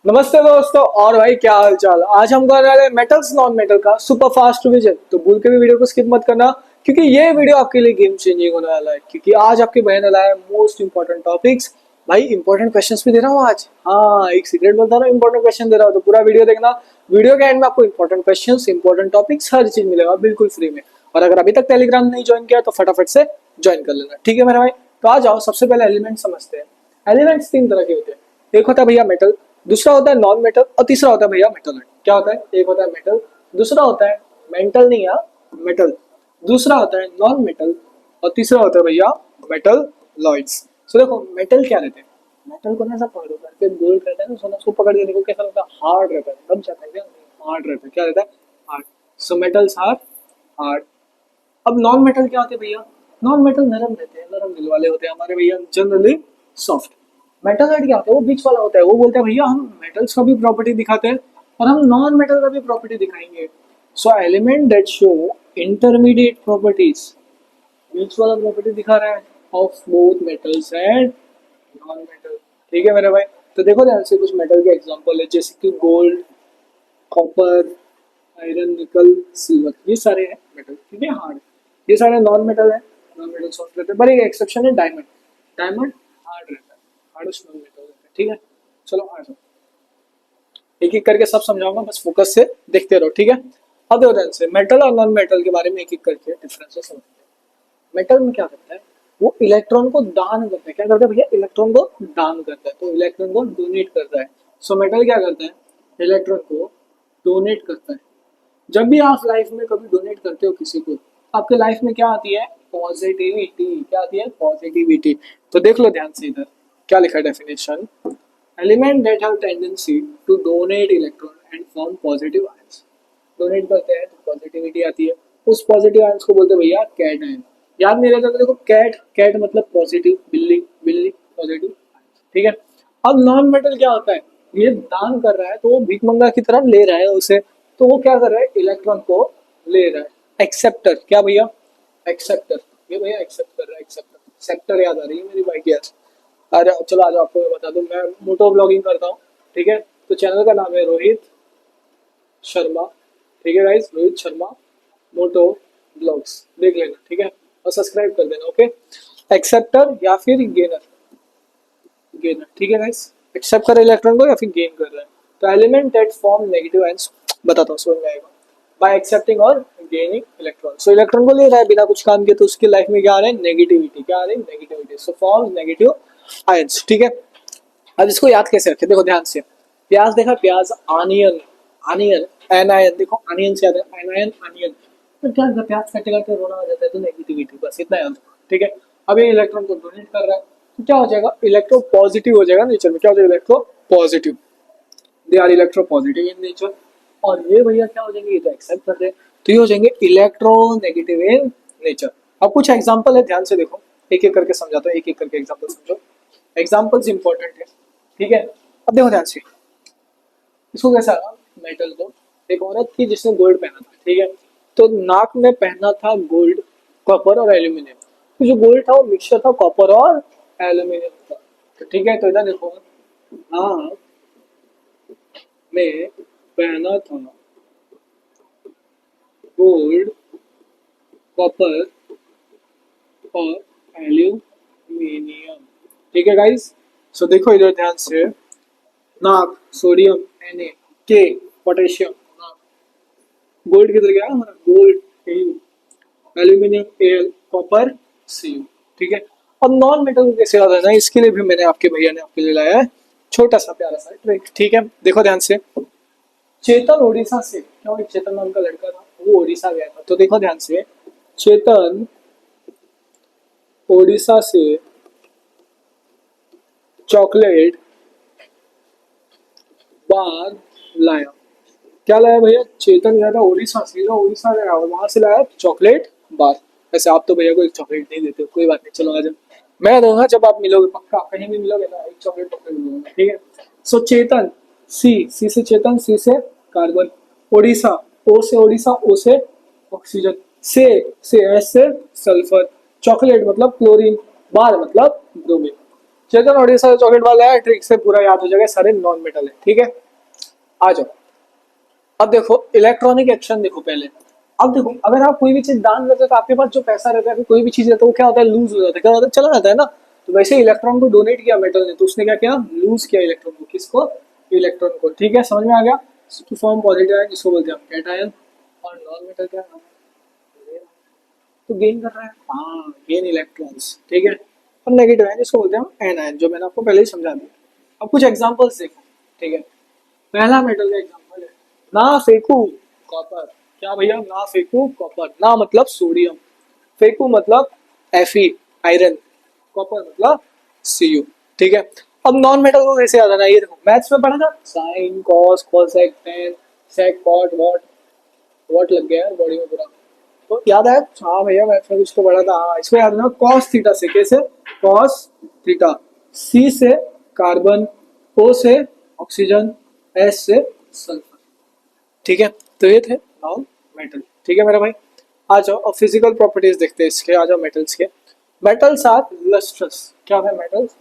नमस्ते दोस्तों। और भाई क्या हाल चाल। आज हम करने वाले मेटल्स नॉन मेटल का सुपर फास्ट रिवीजन। तो भूल के भी वीडियो को स्किप मत करना, क्योंकि ये वीडियो आपके लिए गेम चेंजिंग होने वाला है। क्योंकि आज आपके बहन वाला है मोस्ट इंपॉर्टेंट टॉपिक्स। भाई इंपॉर्टेंट क्वेश्चंस भी दे रहा हूँ आज। हाँ, एक सीक्रेट बता रहा हूँ, इंपॉर्टेंट क्वेश्चन दे रहा हूँ, तो पूरा वीडियो देखना। वीडियो के एंड में आपको इंपॉर्टेंट क्वेश्चन, इंपॉर्टेंट टॉपिक्स, हर चीज मिलेगा बिल्कुल फ्री में। और अगर अभी तक टेलीग्राम नहीं ज्वाइन किया तो फटाफट से ज्वाइन कर लेना, ठीक है मेरा भाई। तो आ जाओ, सबसे पहले एलिमेंट समझते हैं। एलिमेंट्स तीन तरह के होते हैं। एक होता है भैया मेटल, दूसरा होता है नॉन मेटल, और तीसरा होता है भैया मेटल। क्या होता है? एक होता है मेटल, दूसरा होता है मेंटल नहीं यार, मेटल, दूसरा होता है नॉन मेटल, और तीसरा होता है भैया मेटल लॉइड्स। सो देखो मेटल क्या रहते हैं। मेटल को ना ऐसा पकड़ो करके गोल करते हैं ना, सोना उसको पकड़ देने को कैसा लगता है? हार्ड रहता है, दब जाता है क्या? हार्ड रहता है। क्या रहता है? Hard. So metals are hard. अब नॉन मेटल क्या होते हैं भैया? नॉन मेटल नरम रहते हैं, नरम दिल वाले होते हैं हमारे भैया, जनरली सॉफ्ट। मेटल क्या होता है? वो बीच वाला होता है। वो बोलते हैं भैया हम मेटल्स का भी प्रॉपर्टी दिखाते हैं और हम नॉन मेटल का भी प्रॉपर्टी दिखाएंगे। So element that show intermediate properties, बीच वाला प्रॉपर्टी दिखा रहा है of both metals and non metal. ठीक है मेरे भाई। तो देखो ध्यान से, कुछ मेटल के एग्जांपल है जैसे कि गोल्ड, कॉपर, आयरन, निकल, सिल्वर, ये सारे हैं मेटल। ठीक है, हार्ड। ये सारे नॉन मेटल है, नॉन मेटल सॉफ्ट रहते हैं। पर एक एक्सेप्शन है, डायमंड। डायमंड हार्ड रहता है, हार्डेस्ट नॉन मेटल रहता है। ठीक है, चलो आ जाओ, एक एक करके सब समझाऊंगा, बस फोकस से देखते रहो। ठीक है, अब देखो ध्यान से, मेटल और नॉन मेटल के बारे में एक एक करके डिफरेंसेस समझते हैं। मेटल में क्या करता है? वो इलेक्ट्रॉन को दान करता है। क्या करता है भैया? इलेक्ट्रॉन को दान करता है, तो इलेक्ट्रॉन को डोनेट करता है। सो मेटल क्या करता है? इलेक्ट्रॉन को डोनेट करता है। जब भी आप लाइफ में कभी डोनेट करते हो किसी को, आपके लाइफ में क्या आती है? पॉजिटिविटी। क्या आती है? पॉजिटिविटी। तो देख लो ध्यान से, इधर क्या लिखा है definition. Element that have tendency to donate electron and form positive ions. Donate करते हैं तो पॉजिटिविटी आती है। उस पॉजिटिव आयंस को बोलते हैं भैया कैट आयन। याद नहीं रहता तो देखो, कैट, कैट मतलब पॉजिटिव, बिल्ली, बिल्ली पॉजिटिव आयंस। ठीक है। अब नॉन मेटल क्या होता है? ये दान कर रहा है, तो वो भिखमंगा की तरह ले रहा है उसे। तो वो क्या कर रहा है? इलेक्ट्रॉन को ले रहा है। एक्सेप्टर। क्या भैया? एक्सेप्टर। ये भैया एक्सेप्ट कर रहा है, एक्सेप्टर। सेक्टर याद आ रही है मेरी बाइक यार। अरे चलो आ जाओ, आपको मैं बता दूं, मैं मोटो ब्लॉगिंग करता हूँ। ठीक है, तो चैनल का नाम है रोहित शर्मा। ठीक है गाइस, रोहित शर्मा मोटो ब्लॉग्स, देख लेना। ठीक है, और सब्सक्राइब कर देना। ओके, एक्सेप्टर या फिर गेनर। गेनर, ठीक है गाइस, एक्सेप्ट कर रहा है इलेक्ट्रॉन को या फिर गेन कर रहा है। तो element that form negative ions, बताता हूँ समझ में आएगा। बाय एक्सेप्टिंग और गेनिंग इलेक्ट्रॉन। सो इलेक्ट्रॉन को ले रहा है बिना कुछ काम के, तो उसकी लाइफ में क्या आ रहा है? नेगेटिविटी। क्या आ रही है? Negativity. So form negative ions. ठीक है, अब इसको याद कैसे रखें? देखो ध्यान से, प्याज देखा, प्याज, आनियन, आनियन, एनायन। देखो आनियन से याद है, एनायन, आनियन। तो क्या होता है? प्याज काटे काटे रोना हो जाता है, तो नेगेटिविटी, बस इतना याद रखो। ठीक है, अब ये इलेक्ट्रॉन को डोनेट कर रहा है, तो क्या हो जाएगा? इलेक्ट्रो पॉजिटिव हो जाएगा नेचर में। क्या हो जाएगा? Electro positive. They are electro positive in nature. और ये भैया क्या हो जाएंगे? ये तो एक्सेप्ट कर दे, तो ये हो जाएंगे इलेक्ट्रो नेगेटिव इन नेचर। अब कुछ एग्जांपल है, ध्यान से देखो, एक एक करके समझाता हूँ, एक एक करके एग्जांपल समझो। एग्जांपल्स इंपॉर्टेंट है। ठीक है, अब देखो ध्यान से, इसको कैसा रहा? मेटल को, एक औरत थी जिसने गोल्ड पहना था। ठीक है, तो नाक में पहना था गोल्ड, कॉपर और एल्यूमिनियम। तो जो गोल्ड था वो मिक्सचर था कॉपर और एल्यूमिनियम का। तो ठीक है, तो इधर देखो, नाक में पहना था गोल्ड, कॉपर और एल्यूमिनियम। ठीक है गाइस, सो देखो इधर ध्यान से, नाक सोडियम Na, के पोटेशियम, गोल्ड किधर गया हमारा? Gold Au, aluminium Al, copper Cu। ठीक है, अब नॉन मेटल को कैसे याद रखना है, इसके लिए भी मैंने आपके भैया ने आपके लिए लाया है छोटा सा प्यारा सा ट्रिक। ठीक है, देखो ध्यान से, चेतन उड़ीसा से, क्या वो एक चेतन नाम का लड़का था, वो उड़ीसा गया था। तो देखो ध्यान से, चेतन उड़ीसा से चॉकलेट बार लाया। क्या लाया भैया? चेतन गया था उड़ीसा से, उड़ीसा गया और वहां से लाया चॉकलेट बार। वैसे आप तो भैया को एक चॉकलेट नहीं देते हो, कोई बात नहीं, चलो आ जाओ, मैं दूंगा जब आप मिलोगे, पक्का कहीं भी मिलोगे ना, एक चॉकलेट पक्का दूंगा। ठीक है, सो चेतन, सी से चेतन, सी से कार्बन, उड़ीसा, ओ से उड़ीसा, ओ से ऑक्सीजन, से एस से सल्फर, चॉकलेट मतलब क्लोरीन, बार मतलब ब्रोमीन। चेतन ओडिशा चॉकलेट वाला है, ट्रिक से पूरा याद हो जाएगा, सारे नॉन मेटल है। ठीक है, आ जाओ। अब देखो इलेक्ट्रॉनिक एक्शन देखो पहले। अब देखो अगर आप कोई भी चीज दान करते हो तो आपके पास जो पैसा रहता है, कोई भी चीज रहता है, वो क्या होता है, लूज हो जाता है, क्या होता है, चला जाता है ना। तो वैसे इलेक्ट्रॉन को डोनेट किया मेटल ने, तो उसने क्या किया, लूज किया इलेक्ट्रॉन को। किसको, इलेक्ट्रॉन को। ठीक है, समझ में आ गया। टू फॉर्म पॉजिटिव आयन जिसको बोलते हैं हम कैटायन, और नॉन मेटल क्या है, तो गेन कर रहा है, हाँ गेन इलेक्ट्रॉन्स। ठीक है, और नेगेटिव आयन जिसको बोलते हैं हम एन आयन, जो मैंने आपको पहले ही समझा दिया। अब कुछ एग्जांपल्स देखो। ठीक है, पहला मेटल का एग्जांपल है, ना फेंकू कॉपर। क्या भैया, ना फेंकू कॉपर, ना मतलब सोडियम, फेंकू मतलब Fe आयरन, कॉपर मतलब Cu। ठीक है, अब नॉन मेटल को कैसे याद आना, ये देखो मैथ्स में पढ़ा था, sine cos cosec tan sec cot वॉट, वॉट लग गया यार बॉडी में पूरा। तो याद है, हाँ भैया मैथ्स में कुछ तो पढ़ा था, हाँ इसको याद रखना, कॉस थीटा से, कैसे, कॉस थीटा, सी से कार्बन, ओ से ऑक्सीजन, एस से सल्फर। ठीक है, तो ये थे नॉन मेटल। ठीक है मेरा भाई, आ जाओ अब फिजिकल प्रॉपर्टीज देखते हैं इसके, आ जाओ मेटल्स के। Metals are lustrous. क्या है मेटल्स,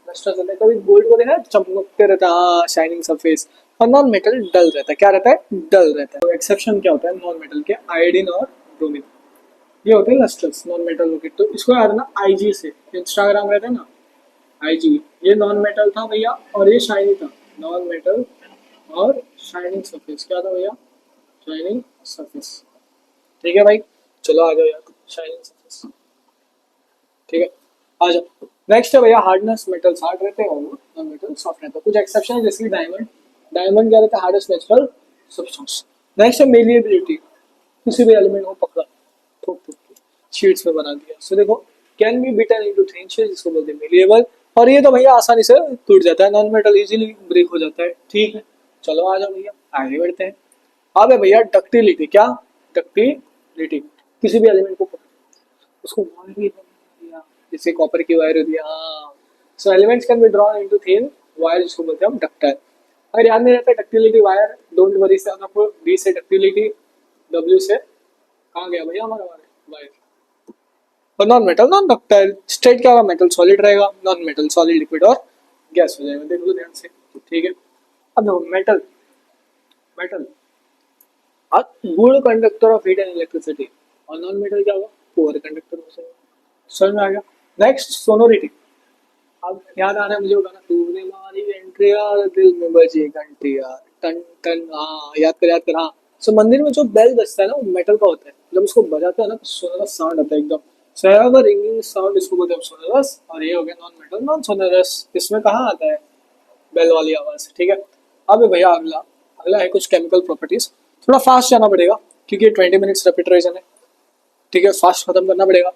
लस्ट्रस रहता है। कभी गोल्ड को देखा है, चमकते रहता है, हाँ शाइनिंग सरफेस। और नॉन मेटल डल रहता है, क्या रहता है, डल रहता है। तो एक्सेप्शन क्या होता है नॉन मेटल के, आयोडीन और ब्रोमीन, ये होते हैं लस्ट्रस नॉन मेटल होके। तो इसको याद ना आईजी से, इंस्टाग्राम रहता है ना आईजी, ये नॉन मेटल था भैया, और ये शाइनी था, नॉन मेटल और शाइनिंग सरफेस, क्या था भैया, शाइनिंग सरफेस। ठीक है भाई, चलो आ जाओ यार, शाइनिंग सरफेस। ठीक है, आ जाओ। नेक्स्ट है भैया हार्डनेस, मेटल्स हार्ड रहते हैं और नॉन मेटल सॉफ्ट रहते हैं। कुछ एक्सेप्शन है जैसे डायमंड, डायमंड क्या रहता है, हार्डेस्ट नेचुरल सब्सटेंस। नेक्स्ट है मेलिएबिलिटी, किसी भी एलिमेंट को पकड़ा, ठोक ठोक के शीट्स में बना दिया। सो देखो, can be beaten into thin sheets, जिसको बोलते हैं मेलिएबल। और ये तो भैया आसानी से टूट जाता है, नॉन मेटल इजीली ब्रेक हो जाता है। ठीक है, चलो आ जाओ भैया आगे बढ़ते हैं। अब है भैया डक्टिलिटी, क्या, डक्टिलिटी, किसी भी एलिमेंट को उसको वायर भी बना दिया, जैसे कॉपर की वायर होती है, हाँ। So elements can be drawn into thin wire, जिसको बोलते हैं हम डक्टाइल। अगर याद नहीं रहता डक्टिलिटी वायर, डोंट वरी से, आपको डी से डक्टिलिटी, डब्ल्यू से कहाँ गया भैया हमारा वायर। और non metal non ductile, state क्या होगा, मेटल सॉलिड रहेगा, नॉन मेटल सॉलिड लिक्विड और गैस हो जाएगा। देख लो ध्यान से। ठीक है, अब देखो metal, metal good conductor of heat and electricity, और नॉन मेटल क्या होगा, पुअर कंडक्टर हो जाएगा। समझ में आ गया। नेक्स्ट सोनोरिटी, अब याद आ रहा है मुझे वो गाना, तूने मारी एंट्री यार दिल में बजी घंटी यार, टन टन, हाँ याद कर हाँ। सो मंदिर में जो बेल बजता है ना, वो मेटल का होता है, जब उसको बजाते हैं ना तो सोनरस साउंड आता है एकदम, सरावा रिंगिंग साउंड, इसको बोलते हैं सोनरस। और ये हो गया नॉन मेटल नॉन सोनरस, इसमें कहाँ आता है बेल वाली आवाज। ठीक है, अब भैया अगला, अगला है कुछ केमिकल प्रॉपर्टीज। थोड़ा फास्ट जाना पड़ेगा क्योंकि 20 मिनट्स रेपिटेशन है। ठीक है, फास्ट खत्म करना पड़ेगा।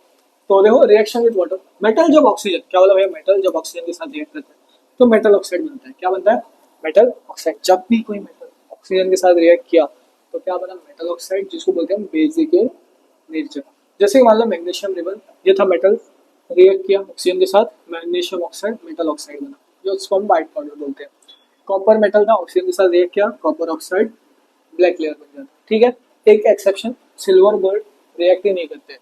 तो देखो रिएक्शन विद वाटर, मेटल जब ऑक्सीजन, क्या बोला भैया, मेटल जब ऑक्सीजन के साथ रिएक्ट करता है तो मेटल ऑक्साइड बनता है। क्या बनता है, मेटल ऑक्साइड। जब भी कोई मेटल ऑक्सीजन के साथ रिएक्ट किया तो क्या बना, मेटल ऑक्साइड, जिसको बोलते हैं हम बेसिक इन नेचर। जैसे मान लो मैग्नीशियम रिबन, ये था मेटल, रिएक्ट किया ऑक्सीजन के साथ, मैग्नीशियम ऑक्साइड मेटल ऑक्साइड बना, जो उसको हम व्हाइट पाउडर बोलते हैं। कॉपर मेटल था, ऑक्सीजन के साथ रिएक्ट किया, कॉपर ऑक्साइड ब्लैक लेयर बन जाता है। ठीक है, एक एक्सेप्शन, सिल्वर गोल्ड रिएक्ट ही नहीं करते।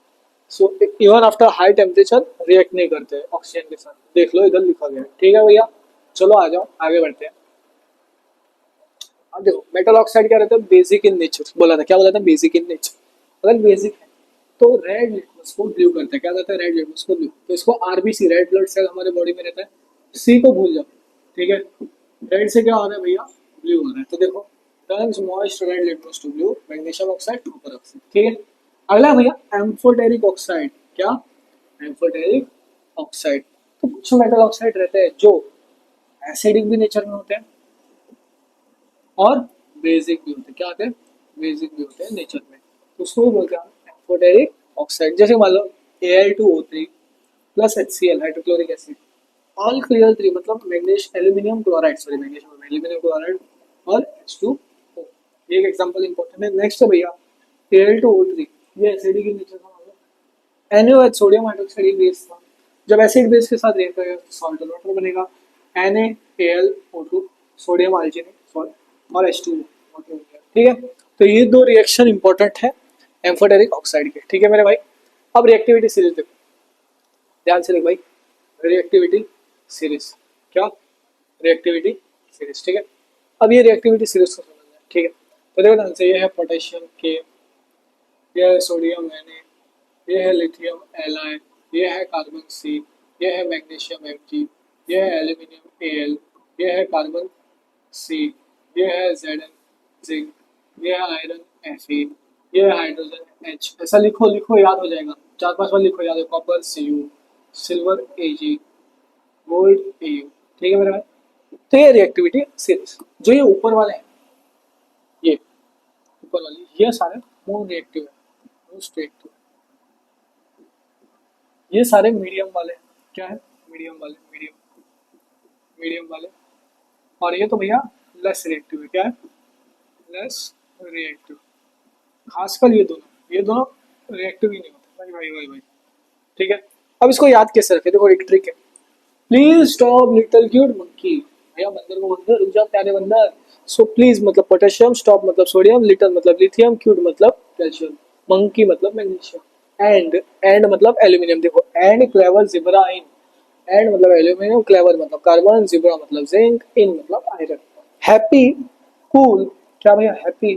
So even after high temperature react नहीं करते ऑक्सीजन के साथ, देख लो इधर लिखा गया है। ठीक है भैया, चलो आ जाओ आगे बढ़ते हैं। अब देखो मेटल ऑक्साइड क्या रहता है, बेसिक इन नेचर, बोला था, क्या बोला था, बेसिक इन नेचर। अगर बेसिक है तो रेड लिटमस को ब्लू करता है, क्या कहता है, रेड लिटमस को ब्लू। तो इसको आरबीसी, रेड ब्लड सेल हमारे बॉडी में रहता है। सी को भूल जाओ। ठीक है, रेड से क्या हो रहा है भैया, ब्लू हो रहा है। तो देखो turns moist red litmus to blue, magnesium oxide, copper oxide. ठीक है, अगला भैया एम्फोटेरिक ऑक्साइड, क्या, एम्फोटेरिक ऑक्साइड। तो कुछ मेटल ऑक्साइड रहते हैं जो एसिडिक भी नेचर में होते हैं और बेसिक भी होते हैं। क्या होते हैं, बेसिक भी होते हैं नेचर में, तो उसको भी बोलते हैं एम्फोटेरिक ऑक्साइड। जैसे मान लो Al2O3 plus HCl hydrochloric acid, all clear 3 मतलब मैग्नीश aluminium chloride, sorry magnesium aluminium chloride और H2O। ये एक एग्जांपल इंपॉर्टेंट है। नेक्स्ट है भैया Al2O3, ये एसिडिक इन नेचर का, मतलब NaOH सोडियम हाइड्रोक्साइड बेस था, जब एसिड बेस के साथ रिएक्ट करेगा तो सॉल्ट और वाटर बनेगा, NaAlO2 सोडियम अल्जीनेट सॉल्ट और H2O वाटर बन गया। ठीक है, तो ये दो रिएक्शन इंपॉर्टेंट है एम्फोटेरिक ऑक्साइड के। ठीक है मेरे भाई, अब रिएक्टिविटी सीरीज देखो ध्यान से, देख भाई रिएक्टिविटी, सीरीज। क्या? Reactivity series. ठीक है, अब ये रिएक्टिविटी सीरीज को समझना है। ठीक है, तो देखो ध्यान से, ये है पोटेशियम के, ये है सोडियम Na, ये है लिथियम Li, ये है कार्बन C, ये है मैग्नीशियम Mg, ये है एल्यूमिनियम Al, ये है कार्बन C, ये है Zn जिंक, ये है आयरन Fe, ये है हाइड्रोजन H। ऐसा लिखो लिखो, याद हो जाएगा, चार पांच बार लिखो, याद है। Copper Cu, silver Ag, gold Au। ठीक है मेरे भाई, तो ये रिएक्टिविटी सीरीज। जो ये ऊपर वाले हैं, ये ऊपर वाली, ये सारे मोर रिएक्टिव है, मोस्ट रिएक्टिव। ये सारे मीडियम वाले हैं। क्या है? मीडियम वाले, मीडियम मीडियम वाले। और ये तो भैया लेस रिएक्टिव है। क्या है? Less reactive. खासकर ये दोनों रिएक्टिव ही नहीं होते भाई भाई भाई भाई। ठीक है, अब इसको याद कैसे रखें? देखो एक ट्रिक है। Please stop little cute monkey. भैया बंदर को बोलते हैं, रुक जाओ प्यारे बंदर। सो प्लीज मतलब पोटेशियम, स्टॉप मतलब सोडियम, लिटिल मतलब लिथियम, क्यूट मतलब कैल्शियम, मंकी मतलब मैग्नीशियम, एंड मतलब एल्यूमिनियम। देखो and clever zebra in, and मतलब एल्यूमिनियम, क्लेवर मतलब कार्बन, जिब्रा मतलब जिंक, इन मतलब आयरन। Happy, cool. क्या भैया? Happy,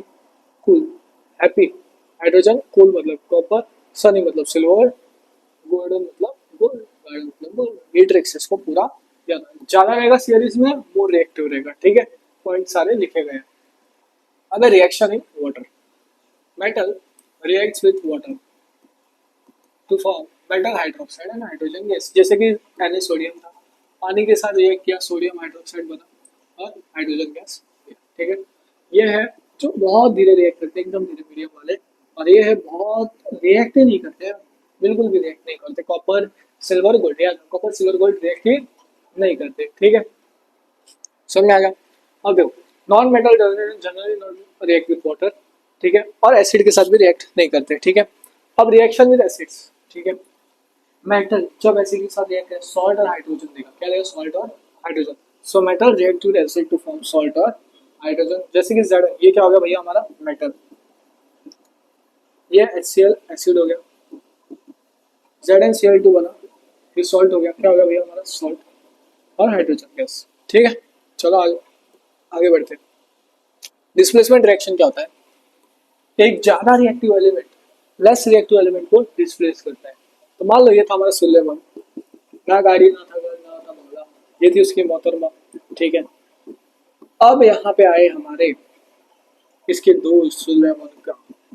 cool, happy hydrogen, cool मतलब कॉपर, सनी मतलब सिल्वर, गोल्डन मतलब गोल्ड, गार्डन मतलब गोल्ड। ये ट्रिक्स इसको पूरा याद रखना। ज्यादा रहेगा सीरीज में, मोर रिएक्टिव रहेगा। ठीक है, पॉइंट सारे लिखे गए हैं। अब reaction in water, metal reacts with water to form metal hydroxide and hydrogen gas. जैसे कि Na सोडियम था, पानी के साथ रिएक्ट किया, सोडियम हाइड्रोक्साइड बना और हाइड्रोजन गैस। ठीक है, ये है जो बहुत धीरे रिएक्ट करते हैं, एकदम धीरे, मीडियम वाले। और ये है बहुत रिएक्ट ही नहीं करते, बिल्कुल भी रिएक्ट नहीं करते। कॉपर सिल्वर गोल्ड, या कॉपर सिल्वर गोल्ड रिएक्ट ही नहीं करते। ठीक है, समझ में आ गया? अब देखो, non metal generally not react with water. ठीक है, और एसिड के साथ भी रिएक्ट नहीं करते। ठीक है, अब रिएक्शन विद एसिड्स। ठीक है, मेटल जब एसिड के साथ रिएक्ट करे, सॉल्ट और हाइड्रोजन देगा। क्या देगा? सॉल्ट और hydrogen. So metal react with acid to form salt और हाइड्रोजन। जैसे कि जेड, ये क्या हो गया भैया हमारा? मेटल। ये HCl एसिड हो गया, ZnCl2 बना, ये सॉल्ट हो गया। क्या हो गया भैया हमारा? सॉल्ट और हाइड्रोजन गैस। ठीक है, चलो आगे आगे बढ़ते हैं। डिस्प्लेसमेंट रिएक्शन क्या होता है? एक ज्यादा reactive element less reactive element को डिस्प्लेस करता है। तो मान लो ये था हमारा सुलेमान, ना गाड़ी ना था घर ना था बंगला, ये थी उसकी मोहतरमा। ठीक है, अब यहाँ पे आए हमारे इसके दोस्त सुलेमान का,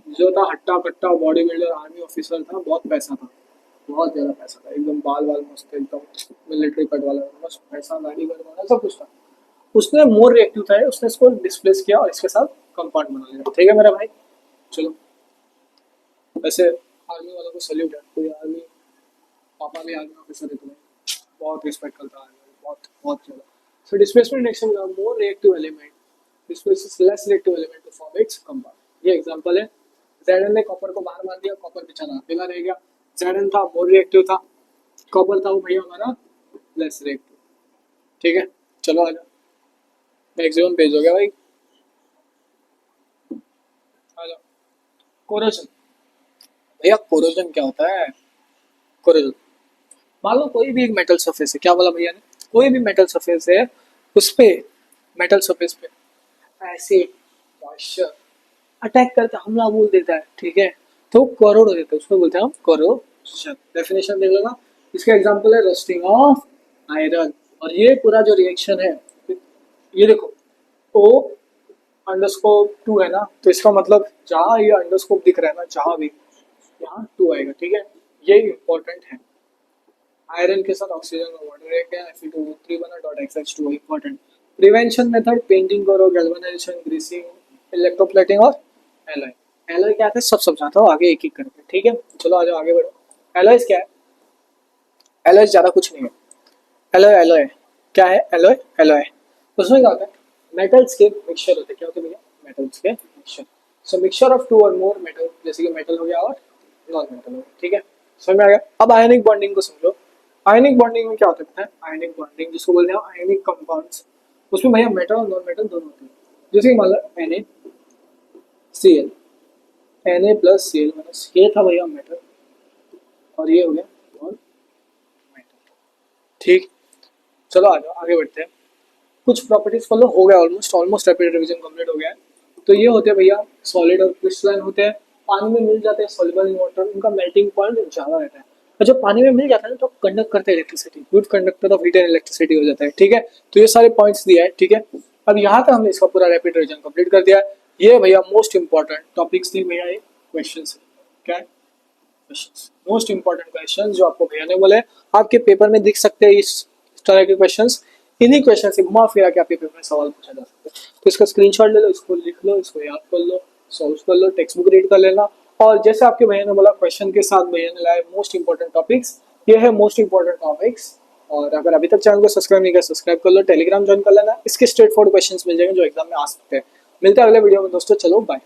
जो था हट्टा कट्टा बॉडी बिल्डर आर्मी ऑफिसर था, बहुत पैसा था, बहुत ज्यादा पैसा था, एकदम बाल बाल मस्त, एकदम मिलिट्री कट वाला, मस्त पैसा, गाड़ी घर वाला, सब कुछ था। उसने मोर रिएक्टिव था, उसने इसको डिस्प्लेस किया और इसके साथ कंपाउंड बना लिया। ठीक है मेरा भाई, चलो। वैसे आर्मी वालों को सल्यूट है, कोई आर्मी पापा भी आर्मी ऑफिसर है, तुम्हें बहुत रिस्पेक्ट करता है, बहुत बहुत ज़्यादा। सो डिस्प्लेसमेंट रिएक्शन का more reactive element displaces less reactive element to form its compound. ये एग्जांपल है, Zn ने कॉपर को बाहर मार दिया, कॉपर बेचारा अकेला रह गया। Zn था मोर रिएक्टिव था, कॉपर था वो भैया हमारा लेस रिएक्टिव। ठीक है, चलो आ जाओ, मैक्सिमम पेज हो गया भाई, आ जाओ। कोरोजन, भैया कोरोजन क्या होता है? कोरोजन, मान लो कोई भी एक मेटल सरफेस है, क्या बोला भैया ने? कोई भी मेटल सरफेस है, उस पे मेटल सरफेस पे एसिड मॉइस्चर अटैक करता, हमला बोल देता है। ठीक है, तो कोरोड हो जाता है, उसको बोलते हैं हम कोरोजन। डेफिनेशन देख लेना, इसका एग्जांपल है रस्टिंग ऑफ आयरन। और ये पूरा जो रिएक्शन है, ये देखो ओ अंडरस्कोप 2 है ना, तो इसका मतलब जहाँ ये अंडरस्कोप दिख रहा है ना, जहाँ भी यहाँ 2 आएगा। ठीक है, ये इंपॉर्टेंट है। आयरन के साथ ऑक्सीजन और वाटर रिएक्ट किया, Fe2O3 बना, .XH2 important. Prevention method, painting करो, गैल्वेनाइजेशन, ग्रीसिंग, इलेक्ट्रोप्लेटिंग और एलॉय। एलॉय क्या है सब समझाता हूँ आगे एक एक करके। ठीक है, चलो आ जाओ आगे बढ़ो। एलॉयज क्या है? एलॉय ज्यादा कुछ नहीं है, एलॉय एलॉय क्या है? एलॉय एलॉय उसमें क्या होता है? मेटल्स के मिक्सचर होते हैं। क्या होते हैं भैया? मेटल्स के मिक्सचर। सो मिक्सचर ऑफ 2 और मोर मेटल, जैसे कि मेटल हो गया और नॉन मेटल हो गया। ठीक है, समझ में आ गया? अब आयनिक बॉन्डिंग को समझो। आयनिक बॉन्डिंग में क्या होता है? आयनिक बॉन्डिंग जिसको बोलते हैं आयनिक कंपाउंड्स, उसमें भैया मेटल और नॉन मेटल दोनों होते हैं। जैसे कि मान लो NaCl, Na plus Cl minus, ये था भैया मेटल और ये हो गया नॉन मेटल। ठीक, चलो आ जाओ आगे बढ़ते हैं। कुछ प्रॉपर्टीज फॉलो हो गया, ऑलमोस्ट रैपिड रिवीजन कंप्लीट हो गया है। तो ये होते हैं भैया सॉलिड और क्रिस्टलाइन होते हैं, पानी में मिल जाते हैं, सॉल्युबल इन वाटर, उनका मेल्टिंग पॉइंट ज्यादा रहता है। और जब पानी में मिल जाता है ना तो कंडक्ट करते हैं electricity, good conductor of heat and electricity हो जाता है। ठीक है, तो ये सारे पॉइंट्स दिया है। ठीक है, अब यहाँ तक हमने इसका पूरा रैपिड रिवीजन कंप्लीट कर दिया है। ये भैया मोस्ट इंपॉर्टेंट टॉपिक्स थी भैया, ये क्वेश्चन है। क्या है? मोस्ट इंपॉर्टेंट क्वेश्चन जो आपको भैया ने बोले, आपके पेपर में दिख सकते हैं इस तरह के क्वेश्चन। इन्हीं क्वेश्चन से घुमा फिरा के आपके पेपर में सवाल पूछा जा सकता है। तो इसका स्क्रीनशॉट ले लो, इसको लिख लो, इसको याद कर लो, सॉल्व कर लो, टेक्स्ट बुक रीड कर लेना। और जैसे आपके भैया ने बोला क्वेश्चन के साथ भैया ने लाए मोस्ट इंपॉर्टेंट टॉपिक्स, ये है मोस्ट इंपॉर्टेंट टॉपिक्स। और अगर अभी तक चैनल को सब्सक्राइब नहीं किया सब्सक्राइब कर लो, टेलीग्राम ज्वाइन कर लेना, इसके स्ट्रेट फॉरवर्ड क्वेश्चन मिल जाएंगे जो एग्जाम में आ सकते हैं। मिलते हैं अगले वीडियो में दोस्तों, चलो बाय।